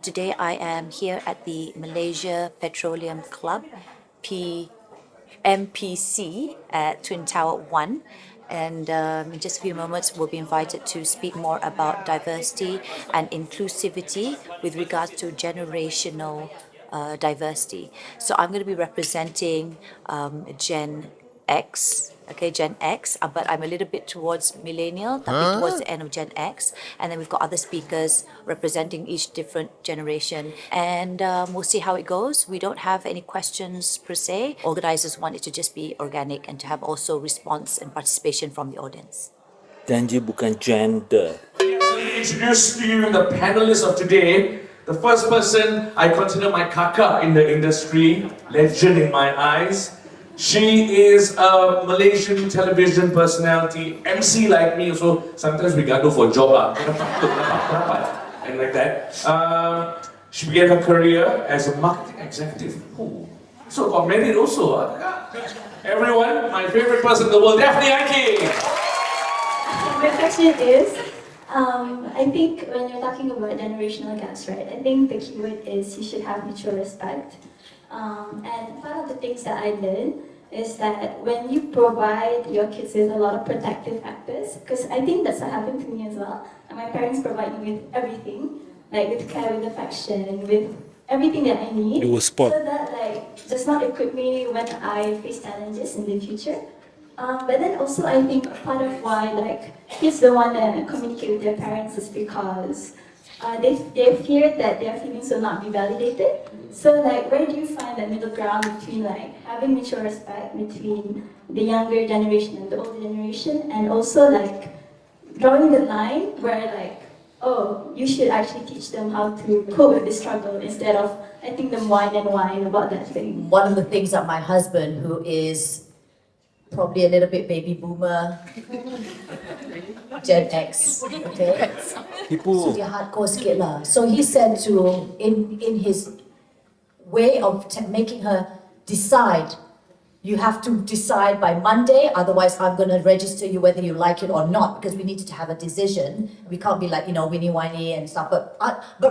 Today I am here at the Malaysia Petroleum Club, EMCEE at Twin Tower 1. And in just a few moments, we'll be invited to speak more about diversity and inclusivity with regards to generational diversity. So I'm going to be representing Gen X, okay, Gen X, but I'm a little bit towards Millenial, tapi towards the end of Gen X. And then we've got other speakers representing each different generation. And we'll see how it goes. We don't have any questions per se. Organizers want it to just be organic and to have also response and participation from the audience. Janji bukan gender. Let me introduce to you the panelists of today. The first person I consider my kaka in the industry, legend in my eyes. She is a Malaysian television personality, MC like me, so sometimes we gotta go for a job and like that. She began her career as a marketing executive. Oh, so got married also. Everyone, my favorite person in the world, Daphne Iking. My question is, I think when you're talking about generational gaps, right, I think the keyword is you should have mutual respect. And one of the things that I learned is that when you provide your kids with a lot of protective factors, because I think that's what happened to me as well, and my parents provide me with everything, like with care, with affection, with everything that I need, so that does not equip me when I face challenges in the future. But then also I think part of why kids don't want to communicate with their parents is because they fear that their feelings will not be validated. So where do you find that middle ground between having mutual respect between the younger generation and the older generation, and also drawing the line where oh, you should actually teach them how to cope with the struggle instead of letting them whine and whine about that thing. One of the things that my husband, who is probably a little bit baby boomer, Gen X, okay? So dia hardcore sikit lah. So he said to, in his way of making her decide, you have to decide by Monday, otherwise I'm going to register you whether you like it or not, because we needed to have a decision. We can't be winnie whiny and stuff, but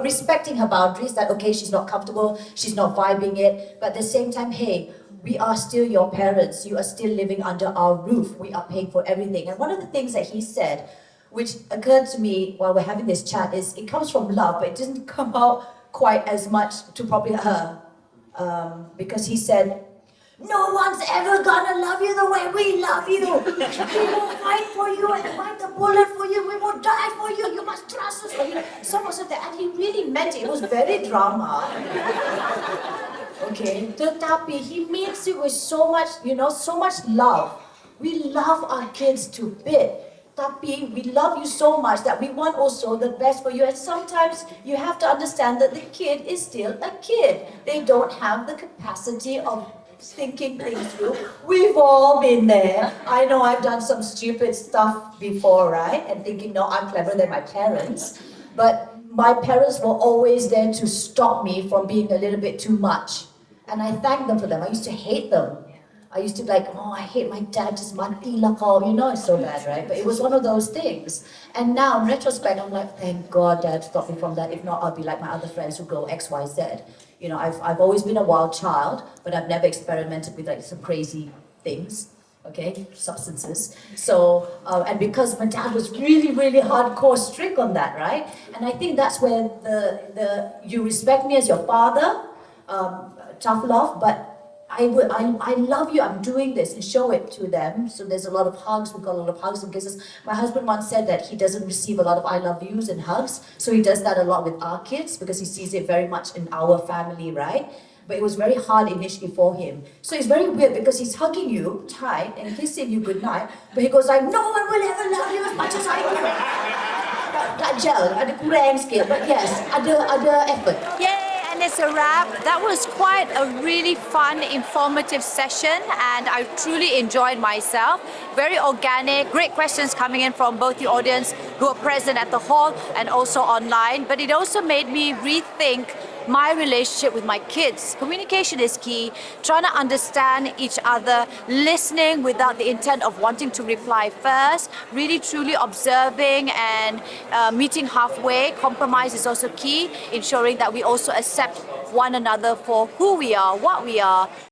respecting her boundaries, that okay, she's not comfortable, she's not vibing it, but at the same time, hey, we are still your parents, you are still living under our roof, we are paying for everything. And one of the things that he said, which occurred to me while we're having this chat, is it comes from love, but it didn't come out quite as much to probably her. Because he said, no one's ever gonna love you the way we love you. We will fight for you and fight the bullet for you. We will die for you. You must trust us. So much of that, and he really meant it. It was very drama. Okay, tetapi he means it with so much, so much love. We love our kids to bits. Tapi we love you so much that we want also the best for you, and sometimes you have to understand that the kid is still a kid. They don't have the capacity of thinking things through. We've all been there. I know I've done some stupid stuff before, right? And thinking, no, I'm cleverer than my parents. But my parents were always there to stop me from being a little bit too much. And I thank them for them. I used to hate them. I used to be like, oh, I hate my dad, just mati lah kau. It's so bad, right? But it was one of those things. And now, in retrospect, I'm like, thank God Dad stopped me from that. If not, I'll be like my other friends who go X, Y, Z. I've always been a wild child, but I've never experimented with some crazy things, okay, substances. So, and because my dad was really, really hardcore strict on that, right? And I think that's where the you respect me as your father, tough love, but I love you, I'm doing this, and show it to them. So there's a lot of hugs, we've got a lot of hugs and kisses. My husband once said that he doesn't receive a lot of I love yous and hugs, so he does that a lot with our kids because he sees it very much in our family, right? But it was very hard initially for him. So it's very weird because he's hugging you tight and kissing you goodnight, but he goes like, no one will ever love you as much as I do. Tak gel, ada kurang sikit, but yes, ada effort. Yay! And it's a wrap. That was quite a really fun, informative session, and I truly enjoyed myself. Very organic, great questions coming in from both the audience who are present at the hall and also online. But it also made me rethink my relationship with my kids. Communication is key, trying to understand each other, listening without the intent of wanting to reply first, really truly observing and meeting halfway. Compromise is also key, ensuring that we also accept one another for who we are, what we are.